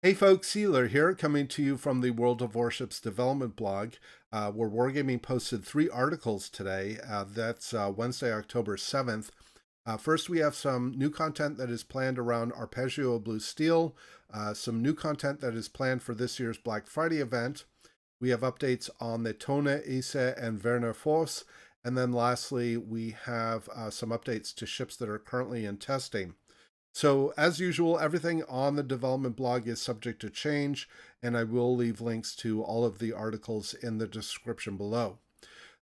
Hey folks, Iolair here, coming to you from the World of Warships development blog, where Wargaming posted 3 articles today. That's Wednesday, October 7th. First, we have some new content that is planned around Arpeggio Blue Steel, some new content that is planned for this year's Black Friday event. We have updates on the Tone, Ise, and Werner Voss. And then lastly, we have some updates to ships that are currently in testing. So, as usual, everything on the development blog is subject to change, and I will leave links to all of the articles in the description below.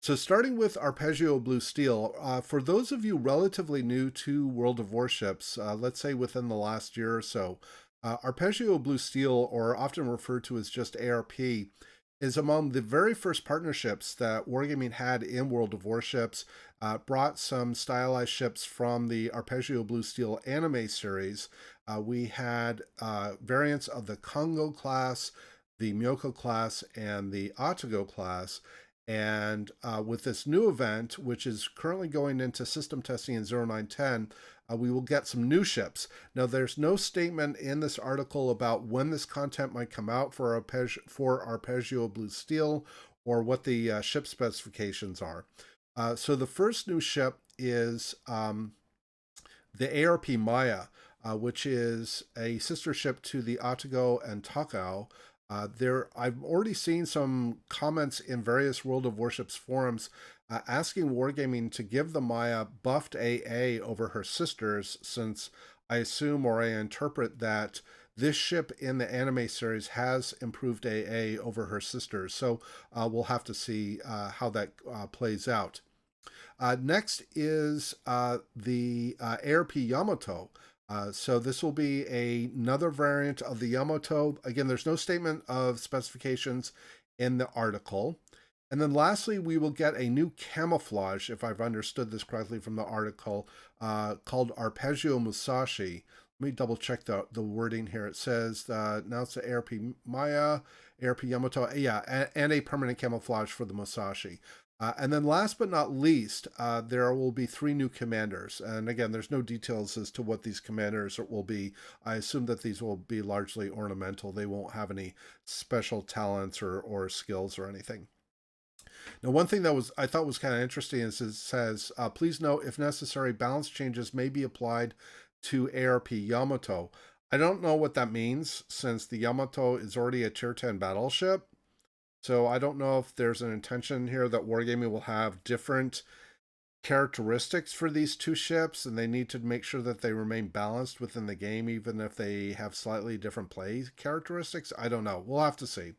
So, starting with Arpeggio Blue Steel, for those of you relatively new to World of Warships, let's say within the last year or so, Arpeggio Blue Steel, or often referred to as just ARP, is among the very first partnerships that Wargaming had in World of Warships. Brought some stylized ships from the Arpeggio Blue Steel anime series. We had variants of the Congo class, the Myoko class, and the Atago class. And with this new event, which is currently going into system testing in 0910, we will get some new ships. Now, there's no statement in this article about when this content might come out for Arpeggio Blue Steel or what the ship specifications are. So the first new ship is the ARP Maya, which is a sister ship to the Atago and Takao. I've already seen some comments in various World of Warships forums asking Wargaming to give the Maya buffed AA over her sisters, since I assume or I interpret that this ship in the anime series has improved AA over her sisters. So we'll have to see how that plays out. Next is the ARP Yamato. So this will be another variant of the Yamato. Again, there's no statement of specifications in the article. And then lastly, we will get a new camouflage, if I've understood this correctly from the article, called Arpeggio Musashi. Let me double check the wording here. It says now it's the ARP Maya, ARP Yamato, yeah, and a permanent camouflage for the Musashi. And then last but not least, there will be 3 new commanders. And again, there's no details as to what these commanders will be. I assume that these will be largely ornamental. They won't have any special talents or skills or anything. Now, one thing that I thought was kind of interesting is it says, please note, if necessary, balance changes may be applied to ARP Yamato. I don't know what that means, since the Yamato is already a Tier 10 battleship. So I don't know if there's an intention here that Wargaming will have different characteristics for these 2 ships, and they need to make sure that they remain balanced within the game, even if they have slightly different play characteristics. I don't know. We'll have to see.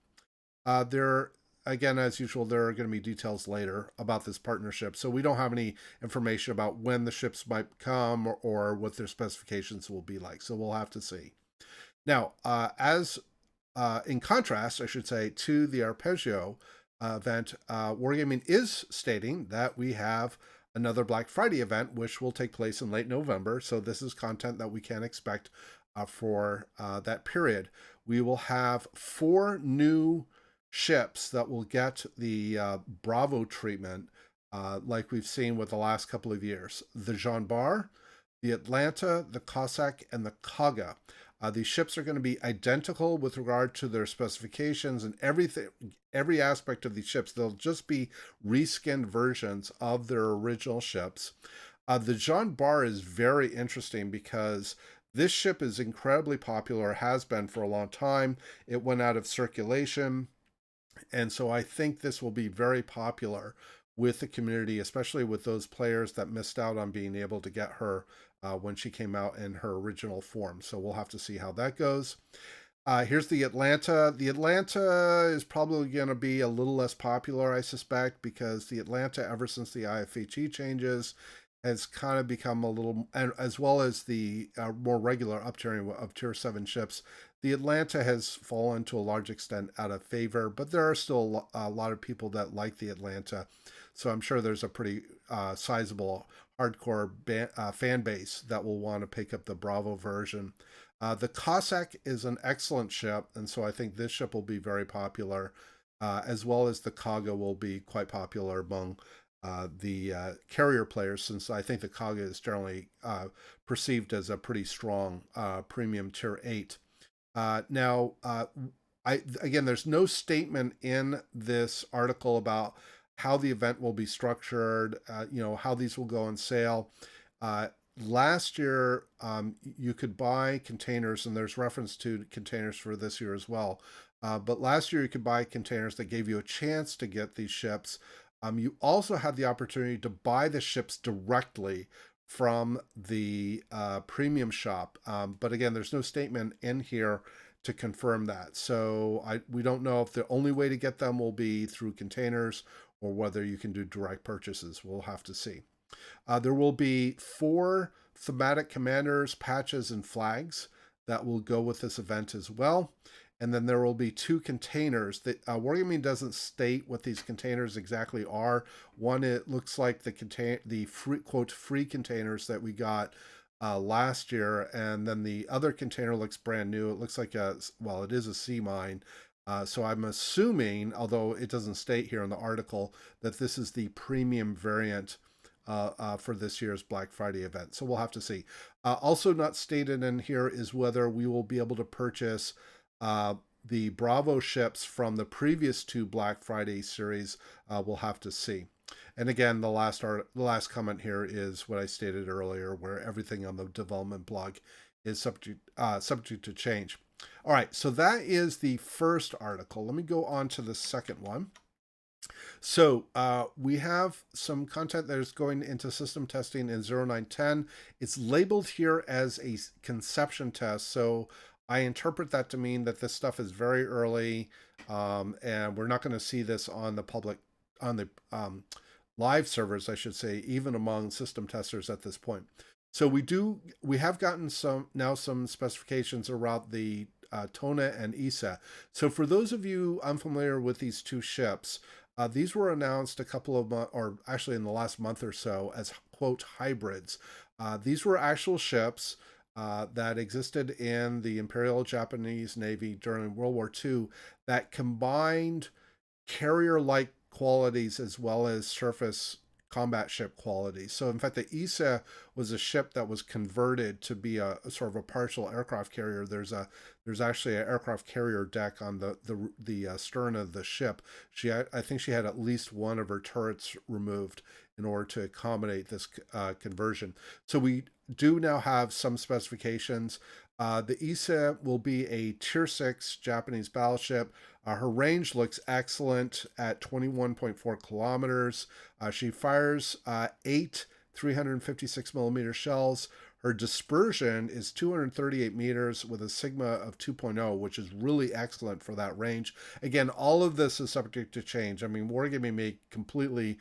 Again, as usual, there are going to be details later about this partnership. So we don't have any information about when the ships might come or what their specifications will be like. So we'll have to see. Now, in contrast, I should say, to the Arpeggio event, Wargaming is stating that we have another Black Friday event, which will take place in late November. So this is content that we can expect for that period. We will have 4 new ships that will get the Bravo treatment, like we've seen with the last couple of years. The Jean Bar, the Atlanta, the Cossack, and the Kaga. These ships are going to be identical with regard to their specifications and everything, every aspect of these ships. They'll just be reskinned versions of their original ships. The Jean Bar is very interesting because this ship is incredibly popular, has been for a long time. It went out of circulation. And so I think this will be very popular with the community, especially with those players that missed out on being able to get her when she came out in her original form. So we'll have to see how that goes. Here's the Atlanta. The Atlanta is probably going to be a little less popular, I suspect, because the Atlanta, ever since the IFHE changes, has kind of become a little, and as well as the more regular uptiering of Tier 7 ships, the Atlanta has fallen to a large extent out of favor, but there are still a lot of people that like the Atlanta. So I'm sure there's a pretty sizable hardcore fan base that will want to pick up the Bravo version. The Cossack is an excellent ship, and so I think this ship will be very popular, as well as the Kaga will be quite popular among the carrier players, since I think the Kaga is generally perceived as a pretty strong premium tier 8. Now, again, there's no statement in this article about how the event will be structured, how these will go on sale. Last year, you could buy containers, and there's reference to containers for this year as well. But last year, you could buy containers that gave you a chance to get these ships. You also had the opportunity to buy the ships directly from the premium shop. But again, there's no statement in here to confirm that. So we don't know if the only way to get them will be through containers or whether you can do direct purchases. We'll have to see. There will be 4 thematic commanders, patches, and flags that will go with this event as well. And then there will be 2 containers. That Wargaming doesn't state what these containers exactly are. One, it looks like the free, quote, free containers that we got last year, and then the other container looks brand new. It looks like it is a sea mine. So I'm assuming, although it doesn't state here in the article, that this is the premium variant for this year's Black Friday event. So we'll have to see. Also not stated in here is whether we will be able to purchase the Bravo ships from the previous 2 Black Friday series. We'll have to see. And again, the last comment here is what I stated earlier, where everything on the development blog is subject to change. All right, so that is the first article. Let me go on to the second one. So we have some content that is going into system testing in 0910. It's labeled here as a conception test, so I interpret that to mean that this stuff is very early, and we're not going to see this on the live servers, I should say, even among system testers at this point. So we have gotten some specifications around the Tona and Isa. So for those of you unfamiliar with these 2 ships, these were announced a couple of months, or actually in the last month or so, as quote hybrids. These were actual ships that existed in the Imperial Japanese Navy during World War II that combined carrier-like qualities as well as surface combat ship qualities. So in fact, the Isa was a ship that was converted to be a sort of a partial aircraft carrier. There's actually an aircraft carrier deck on the stern of the ship. I think she had at least one of her turrets removed in order to accommodate this conversion. So we do now have some specifications. The Isa will be a Tier 6 Japanese battleship. Her range looks excellent at 21.4 kilometers. She fires 8 356 millimeter shells. Her dispersion is 238 meters with a sigma of 2.0, which is really excellent for that range. Again, all of this is subject to change. I mean, Wargaming may completely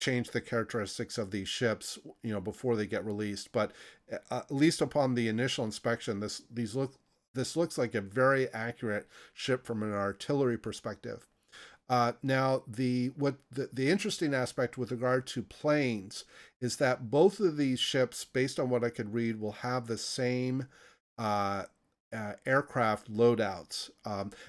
change the characteristics of these ships, before they get released. But at least upon the initial inspection, this looks like a very accurate ship from an artillery perspective. Now, the interesting aspect with regard to planes is that both of these ships, based on what I could read, will have the same aircraft loadouts.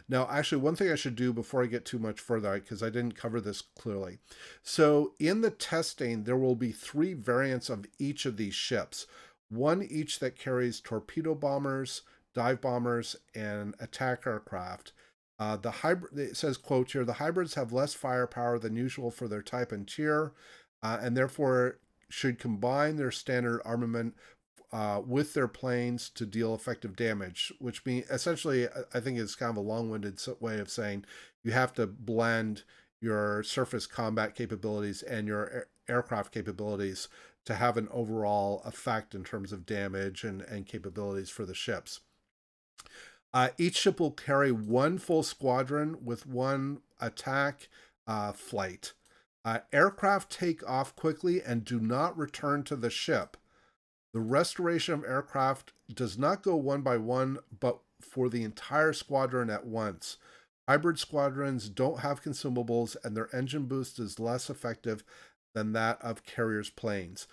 Now, actually, one thing I should do before I get too much further, because I didn't cover this clearly. So in the testing, there will be 3 variants of each of these ships. One each that carries torpedo bombers, dive bombers, and attack aircraft. The hybrid, it says, quote here, the hybrids have less firepower than usual for their type and tier, and therefore should combine their standard armament with their planes to deal effective damage, which means essentially, I think it's kind of a long-winded way of saying you have to blend your surface combat capabilities and your aircraft capabilities to have an overall effect in terms of damage and capabilities for the ships. Each ship will carry 1 full squadron with 1 attack flight. Aircraft take off quickly and do not return to the ship. The restoration of aircraft does not go one by one, but for the entire squadron at once. Hybrid squadrons don't have consumables, and their engine boost is less effective than that of carriers' planes.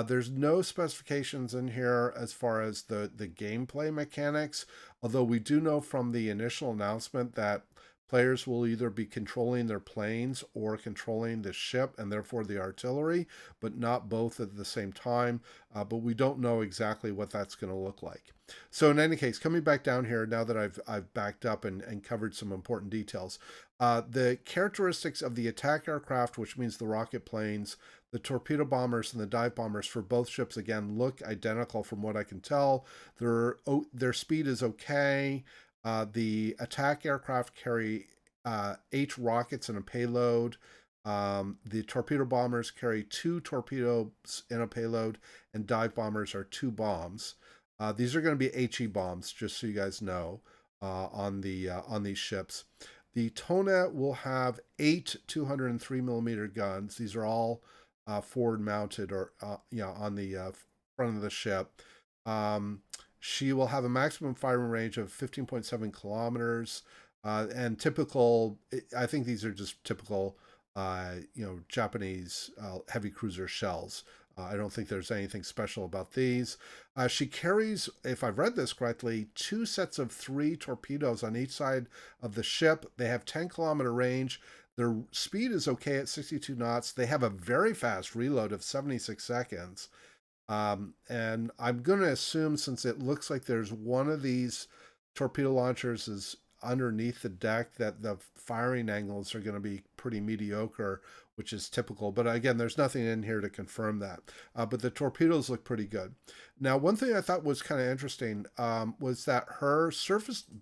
There's no specifications in here as far as the gameplay mechanics, although we do know from the initial announcement that Players will either be controlling their planes or controlling the ship and therefore the artillery, but not both at the same time. But we don't know exactly what that's going to look like. So in any case, coming back down here now that I've backed up and covered some important details, the characteristics of the attack aircraft, which means the rocket planes, the torpedo bombers, and the dive bombers for both ships again look identical from what I can tell. Their speed is okay. The attack aircraft carry 8 rockets and a payload. The torpedo bombers carry 2 torpedoes in a payload, and dive bombers are 2 bombs. These are going to be HE bombs, just so you guys know, on these ships. The Tona will have 8 203 millimeter guns. These are all forward mounted or on the front of the ship. She will have a maximum firing range of 15.7 kilometers. And typical, I think these are just typical, Japanese heavy cruiser shells. I don't think there's anything special about these. She carries, if I've read this correctly, 2 sets of 3 torpedoes on each side of the ship. They have 10-kilometer range. Their speed is okay at 62 knots. They have a very fast reload of 76 seconds. And I'm going to assume, since it looks like there's one of these torpedo launchers is underneath the deck, that the firing angles are going to be pretty mediocre, which is typical. But again, there's nothing in here to confirm that. But the torpedoes look pretty good. Now, one thing I thought was kind of interesting was that her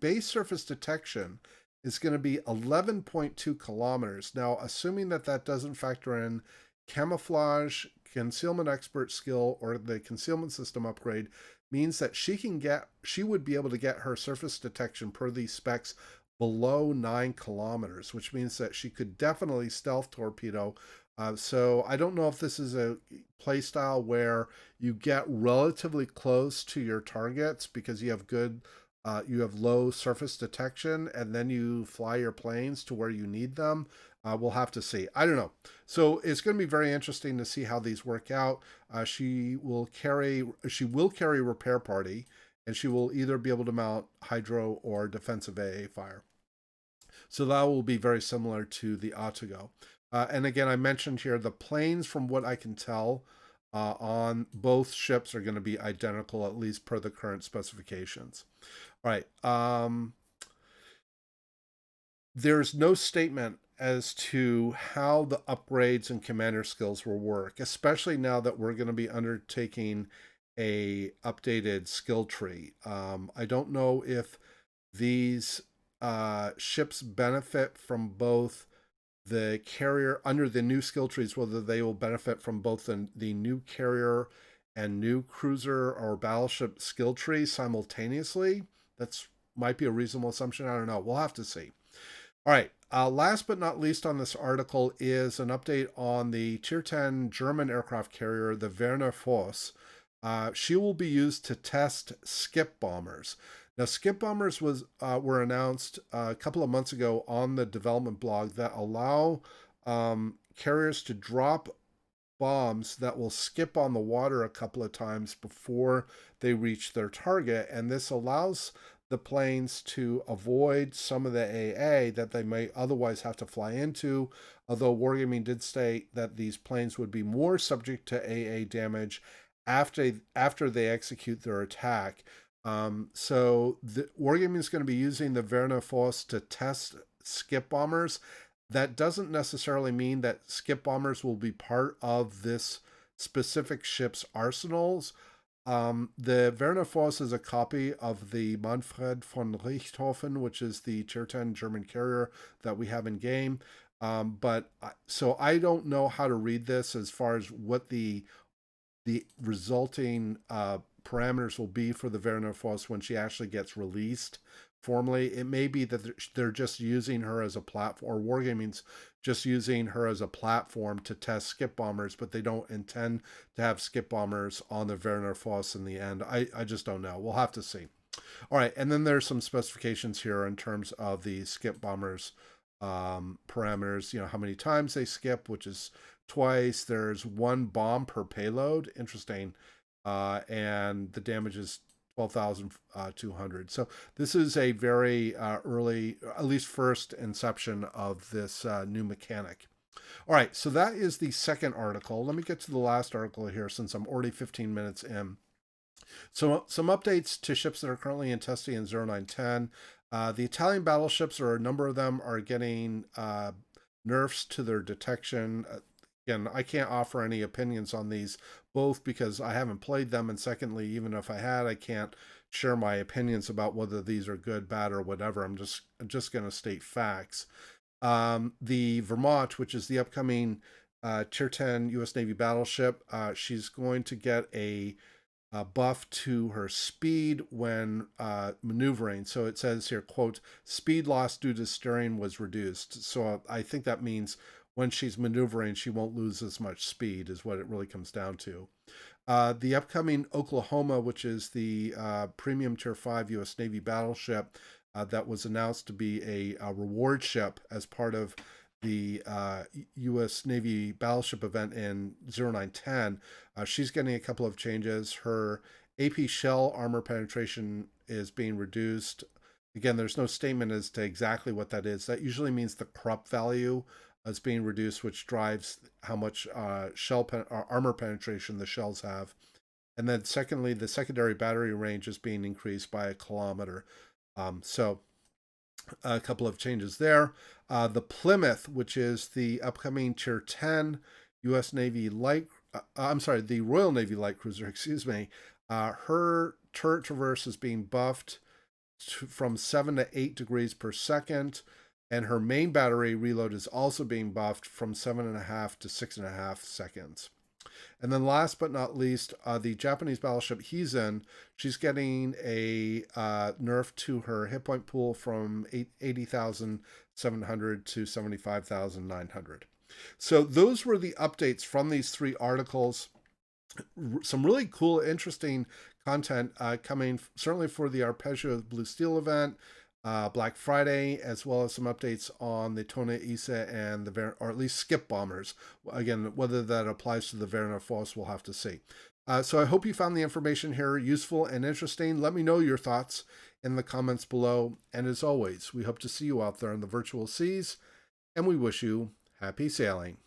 base surface detection is going to be 11.2 kilometers. Now, assuming that that doesn't factor in camouflage, concealment expert skill, or the concealment system upgrade, means that she would be able to get her surface detection per these specs below 9 kilometers, which means that she could definitely stealth torpedo. So I don't know if this is a play style where you get relatively close to your targets because you have low surface detection, and then you fly your planes to where you need them. We'll have to see. I don't know. So it's going to be very interesting to see how these work out. She will carry repair party, and she will either be able to mount hydro or defensive AA fire. So that will be very similar to the Atago. And again, I mentioned here the planes, from what I can tell, on both ships are going to be identical, at least per the current specifications. All right. There's no statement as to how the upgrades and commander skills will work, especially now that we're going to be undertaking a updated skill tree. I don't know if these ships benefit from both the carrier under the new skill trees, whether they will benefit from both the new carrier and new cruiser or battleship skill tree simultaneously. That's might be a reasonable assumption. I don't know. We'll have to see. All right. Last but not least on this article is an update on the Tier 10 German aircraft carrier, the Werner Voss. She will be used to test skip bombers. Now, skip bombers were announced a couple of months ago on the development blog that allow carriers to drop bombs that will skip on the water a couple of times before they reach their target. And this allows the planes to avoid some of the AA that they may otherwise have to fly into, although Wargaming did state that these planes would be more subject to AA damage after they execute their attack. So Wargaming is going to be using the Werner Voss to test skip bombers. That doesn't necessarily mean that skip bombers will be part of this specific ship's arsenals. The Werner Voss is a copy of the Manfred von Richthofen, which is the Tier 10 German carrier that we have in game. So I don't know how to read this as far as what the resulting parameters will be for the Werner Voss when she actually gets released formally. It may be that they're just using her as a platform, or Wargaming's just using her as a platform to test skip bombers, but they don't intend to have skip bombers on the Werner Voss in the end. I just don't know. We'll have to see. All right, and then there's some specifications here in terms of the skip bombers parameters, how many times they skip, which is twice. There's 1 bomb per payload. Interesting. And the damage is 12,200. So this is a very early, at least first inception of this new mechanic. All right, so that is the second article. Let me get to the last article here since I'm already 15 minutes in. So some updates to ships that are currently in testing in 0910. The Italian battleships, or a number of them, are getting nerfs to their detection. Again, I can't offer any opinions on these, both because I haven't played them, and secondly, even if I had, I can't share my opinions about whether these are good, bad, or whatever. I'm just going to state facts. The Vermont, which is the upcoming Tier 10 U.S. Navy battleship, she's going to get a buff to her speed when maneuvering. So it says here, quote, speed loss due to steering was reduced. So I think that means when she's maneuvering, she won't lose as much speed, is what it really comes down to. The upcoming Oklahoma, which is the premium Tier 5 U.S. Navy battleship that was announced to be a reward ship as part of the U.S. Navy battleship event in 0910, she's getting a couple of changes. Her AP shell armor penetration is being reduced. Again, there's no statement as to exactly what that is. That usually means the corrupt value is being reduced, which drives how much armor penetration the shells have. And then secondly, the secondary battery range is being increased by 1 kilometer. So a couple of changes there. The Plymouth, which is the upcoming Tier 10 U.S. Navy light, the Royal Navy light cruiser, excuse me. Her turret traverse is being buffed from 7 to 8 degrees per second, and her main battery reload is also being buffed from 7.5 to 6.5 seconds. And then last but not least, the Japanese battleship Hizen, she's getting a nerf to her hit point pool from 80,700 to 75,900. So those were the updates from these three articles. Some really cool, interesting content coming certainly for the Arpeggio Blue Steel event, Black Friday, as well as some updates on the Tone Isa and the or at least Skip bombers. Again, whether that applies to the Werner Voss, we'll have to see. So I hope you found the information here useful and interesting. Let me know your thoughts in the comments below. And as always, we hope to see you out there in the virtual seas, and we wish you happy sailing.